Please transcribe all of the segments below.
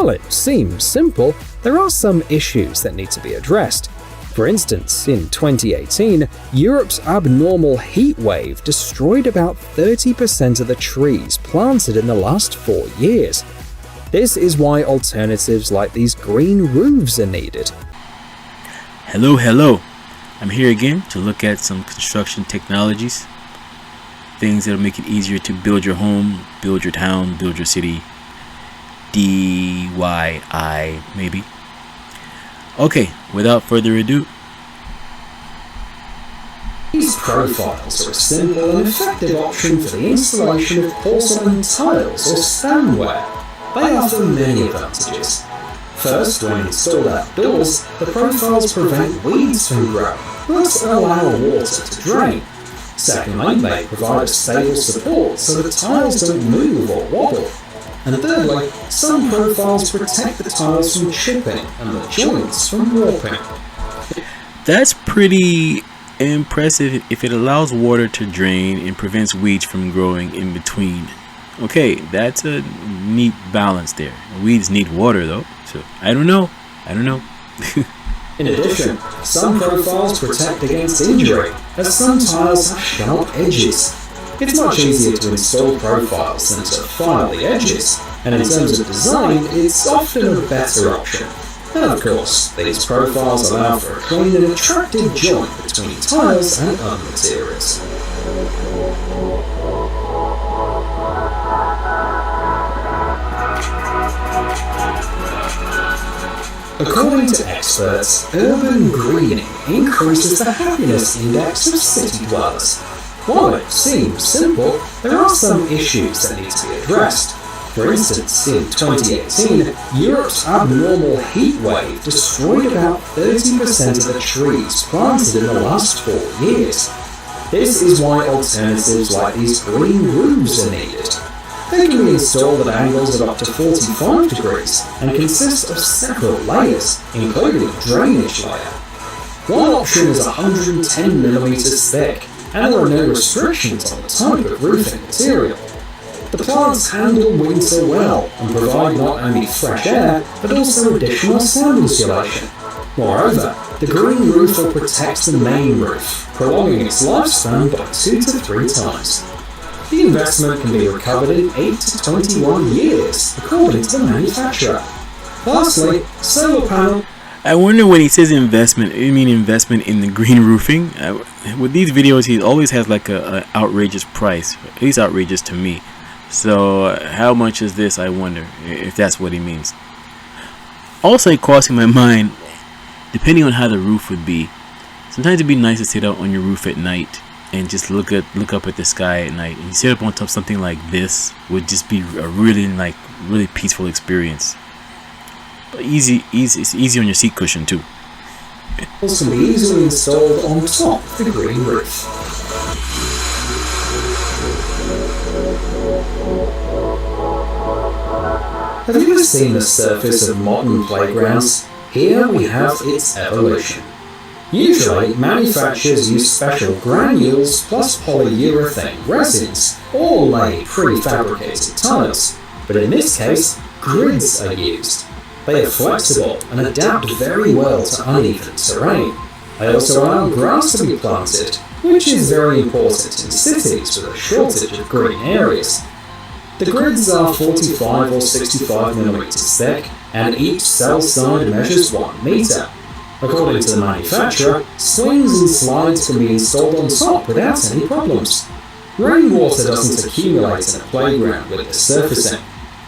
While it seems simple, there are some issues that need to be addressed. For instance, in 2018, Europe's abnormal heat wave destroyed about 30% of the trees planted in the last 4 years. This is why alternatives like these green roofs are needed. Hello. I'm here again to look at some construction technologies. Things that'll make it easier to build your home, build your town, build your city. DIY maybe. Okay, without further ado. These profiles are a simple and effective option for the installation of porcelain tiles or stoneware. They offer many advantages. First, when installed outdoors, the profiles prevent weeds from growing, thus allow water to drain. Secondly, they provide a stable support so the tiles don't move or wobble. And thirdly, some profiles protect the tiles from chipping and the joints from warping. That's pretty impressive if it allows water to drain and prevents weeds from growing in between. Okay, that's a neat balance there. Weeds need water though, so I don't know. In addition, some profiles protect against injury, as some tiles have sharp edges. It's much easier to install profiles than to file the edges, and in terms of design, it's often a better option. And of course, these profiles allow for a clean and attractive joint between tiles and other materials. According to experts, urban greening increases the happiness index of city dwellers. While it seems simple, there are some issues that need to be addressed. For instance, in 2018, Europe's abnormal heat wave destroyed about 30% of the trees planted in the last 4 years. This is why alternatives like these green roofs are needed. They can be installed at angles of up to 45 degrees and consist of several layers, including a drainage layer. One option is 110mm thick, and there are no restrictions on the type of roofing material. The plants handle winter well and provide not only fresh air, but also additional sound insulation. Moreover, the green roof will protect the main roof, prolonging its lifespan by 2 to 3 times. The investment can be recovered in 8 to 21 years, according to the manufacturer. Lastly, solar panel. I wonder when he says investment, you mean investment in the green roofing? With these videos, he always has like a outrageous price, at least outrageous to me. So how much is this, I wonder, if that's what he means. Also crossing my mind, depending on how the roof would be, sometimes it'd be nice to sit out on your roof at night and just look up at the sky at night. And you sit up on top of something like this would just be a really peaceful experience. Easy, it's easy on your seat cushion too. Also can be easily installed on top of the green roof. Have you ever seen the surface of modern playgrounds? Here we have its evolution. Usually, manufacturers use special granules plus polyurethane resins, or lay prefabricated tiles, but in this case, grids are used. They are flexible and adapt very well to uneven terrain. They also allow grass to be planted, which is very important in cities with a shortage of green areas. The grids are 45 or 65mm thick, and each cell side measures 1 meter. According to the manufacturer, swings and slides can be installed on top without any problems. Rainwater doesn't accumulate in a playground with this surfacing.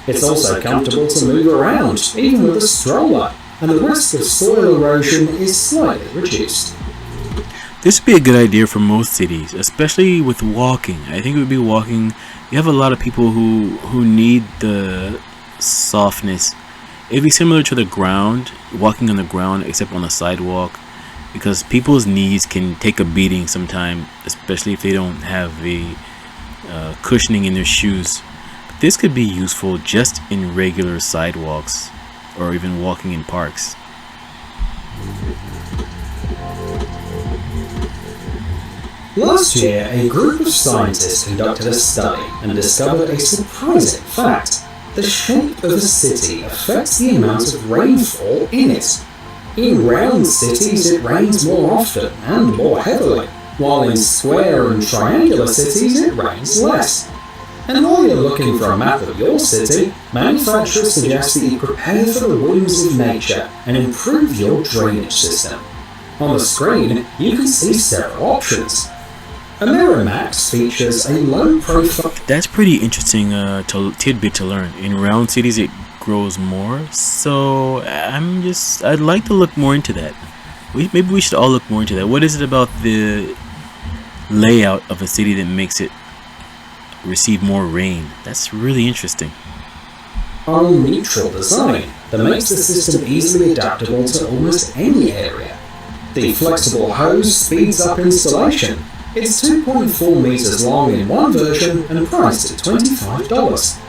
It's also comfortable to move around, even with a stroller, and the risk of soil erosion is slightly reduced. This would be a good idea for most cities, especially with walking. I think it would be walking. You have a lot of people who need the softness. It'd be similar to the ground, walking on the ground except on the sidewalk, because people's knees can take a beating sometime, especially if they don't have a cushioning in their shoes. But this could be useful just in regular sidewalks or even walking in parks. Last year, a group of scientists conducted a study and discovered a surprising fact. The shape of a city affects the amount of rainfall in it. In round cities it rains more often and more heavily, while in square and triangular cities it rains less. And while you're looking for a map of your city, manufacturers suggest that you prepare for the whims of nature and improve your drainage system. On the screen, you can see several options. Amerimax features a low-profile... That's pretty interesting tidbit to learn. In round cities it grows more, so I'd like to look more into that. Maybe we should all look more into that. What is it about the layout of a city that makes it receive more rain? That's really interesting. Neutral design that makes the system easily adaptable to almost any area. The flexible hose speeds up installation. It's 2.4 meters long in one version and priced at $25.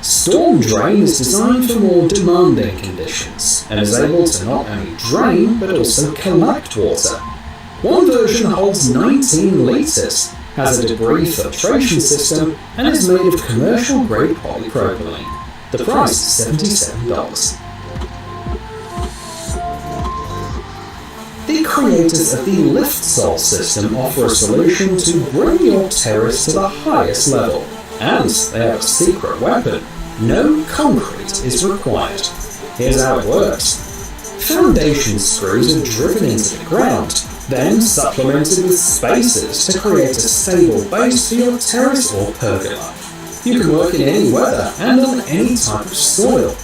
Storm Drain is designed for more demanding conditions and is able to not only drain but also collect water. One version holds 19 liters, has a debris filtration system, and is made of commercial-grade polypropylene. The price is $77. The creators of the LiftSol system offer a solution to bring your terrace to the highest level, and they have a secret weapon. No concrete is required. Here's how it works. Foundation screws are driven into the ground, then supplemented with spacers to create a stable base for your terrace or pergola. You can work in any weather and on any type of soil.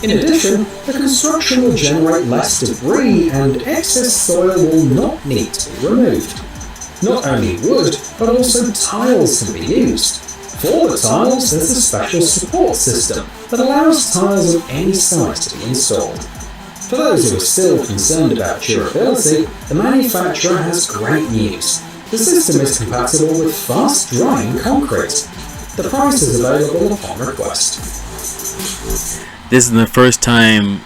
In addition, the construction will generate less debris and excess soil will not need to be removed. Not only wood, but also tiles can be used. For the tiles, there's a special support system that allows tiles of any size to be installed. For those who are still concerned about durability, the manufacturer has great news. The system is compatible with fast-drying concrete. The price is available upon request. This is the first time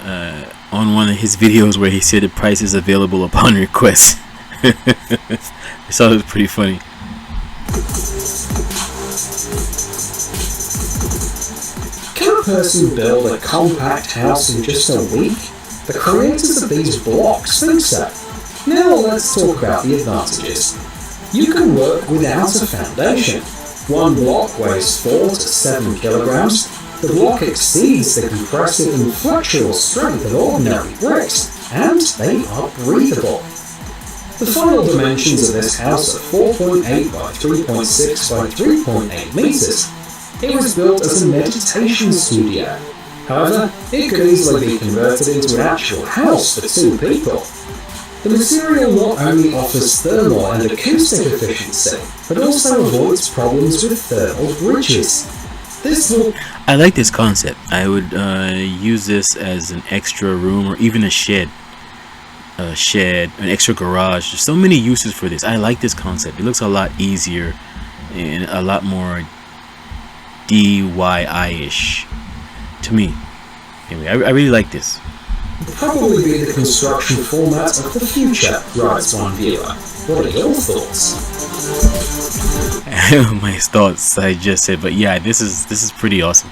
on one of his videos where he said the price is available upon request. I thought it was pretty funny. Can a person build a compact house in just a week? The creators of these blocks think so. Now let's talk about the advantages. You can work without a foundation. One block weighs 4 to 7 kilograms. The block exceeds the compressive and flexural strength of ordinary bricks, and they are breathable. The final dimensions of this house are 4.8 by 3.6 by 3.8 meters. It was built as a meditation studio. However, it could easily be converted into an actual house for 2 people. The material not only offers thermal and acoustic efficiency, but also avoids problems with thermal bridges. I like this concept. I would use this as an extra room or even a shed, an extra garage. There's so many uses for this. I like this concept. It looks a lot easier and a lot more DIY-ish to me. Anyway, I really like this. Probably be the construction format of the future, writes one viewer. What are your thoughts? My thoughts, I just said, but yeah, this is pretty awesome.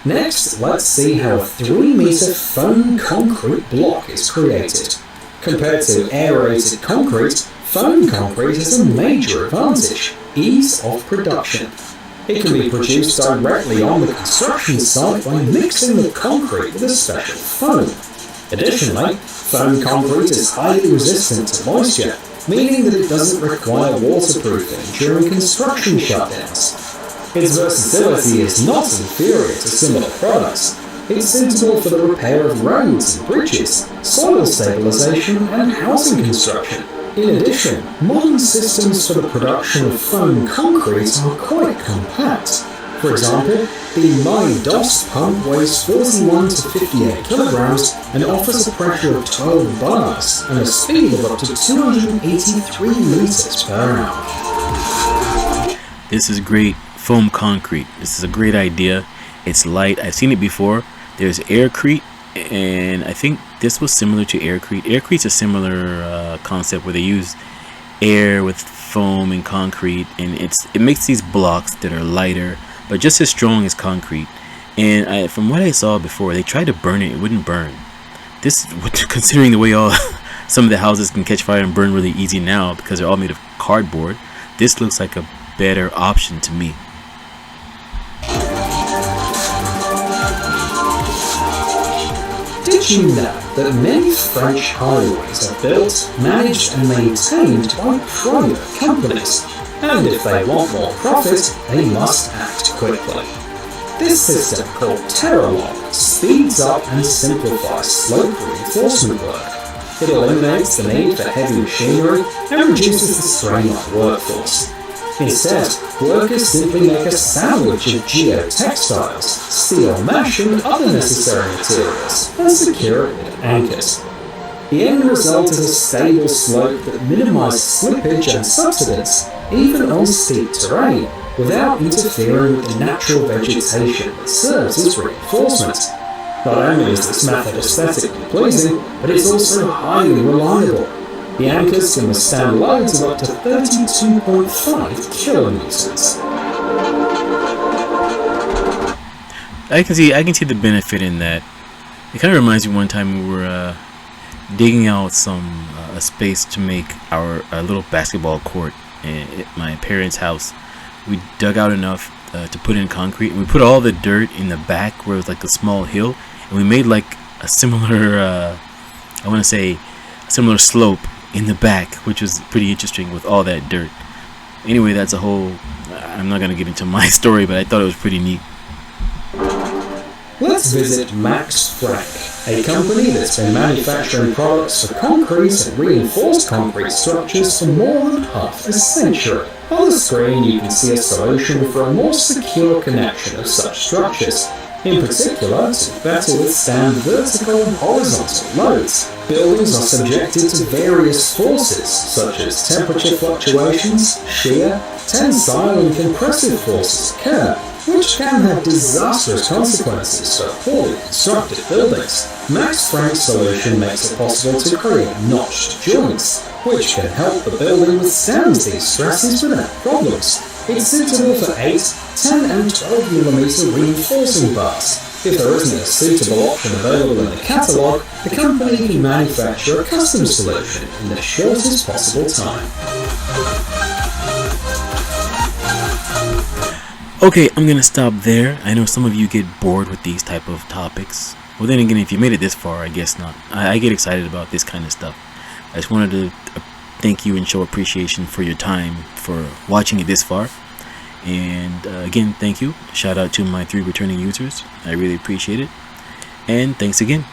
Next, let's see how a 3-meter foam concrete block is created. Compared to aerated concrete, foam concrete has a major advantage: ease of production. It can be produced directly on the construction site by mixing the concrete with a special foam. Additionally, foam concrete is highly resistant to moisture, meaning that it doesn't require waterproofing during construction shutdowns. Its versatility is not inferior to similar products. It's suitable for the repair of roads and bridges, soil stabilization, and housing construction. In addition, modern systems for the production of foam concrete are quite compact. For example, the My-DOS pump weighs 41 to 58 kilograms and offers a pressure of 12 bars and a speed of up to 283 liters per hour. This is great. Foam concrete. This is a great idea. It's light. I've seen it before. There's aircrete, and I think this was similar to aircrete. Aircrete's a similar concept where they use air with foam and concrete, and it makes these blocks that are lighter but just as strong as concrete. And from what I saw before, they tried to burn it wouldn't burn. This, considering the way some of the houses can catch fire and burn really easy now because they're all made of cardboard, this looks like a better option to me. Did you know that many French highways are built, managed and maintained by private companies? And if they want more profit, they must act quickly. This system, called Terralog, speeds up and simplifies slope reinforcement work. It eliminates the need for heavy machinery and reduces the strain on the workforce. Instead, workers simply make a sandwich of geotextiles, steel mesh and other necessary materials, and secure it with anchors. The end result is a stable slope that minimises slippage and subsidence, even on steep terrain, without interfering with the natural vegetation that serves as reinforcement. Not only is this method aesthetically pleasing, but it's also highly reliable. The anchors can withstand loads of up to 32.5 kilometers. I can see the benefit in that. It kind of reminds me one time we were digging out a space to make our little basketball court at my parents' house. We dug out enough to put in concrete, and we put all the dirt in the back where it was like a small hill, and we made like a similar similar slope in the back, which was pretty interesting with all that dirt. Anyway, that's a whole, I'm not going to get into my story, but I thought it was pretty neat. Let's visit Max Frank, a company that's been manufacturing products for concrete and reinforced concrete structures for more than half a century. On the screen you can see a solution for a more secure connection of such structures. In particular, to better withstand vertical and horizontal loads. Buildings are subjected to various forces, such as temperature fluctuations, shear, tensile and compressive forces occur, which can have disastrous consequences for poorly constructed buildings. Max Frank's solution makes it possible to create notched joints, which can help the building withstand these stresses without problems. It's suitable for 8, 10 and 12mm reinforcing bars. If there isn't a suitable option available in the catalogue, the company can manufacture a custom solution in the shortest possible time. Okay, I'm gonna stop there. I know some of you get bored with these type of topics. Well, then again, if you made it this far, I guess not. I get excited about this kind of stuff. I just wanted to thank you and show appreciation for your time for watching it this far. And again, thank you. Shout out to my 3 returning users. I really appreciate it. And thanks again.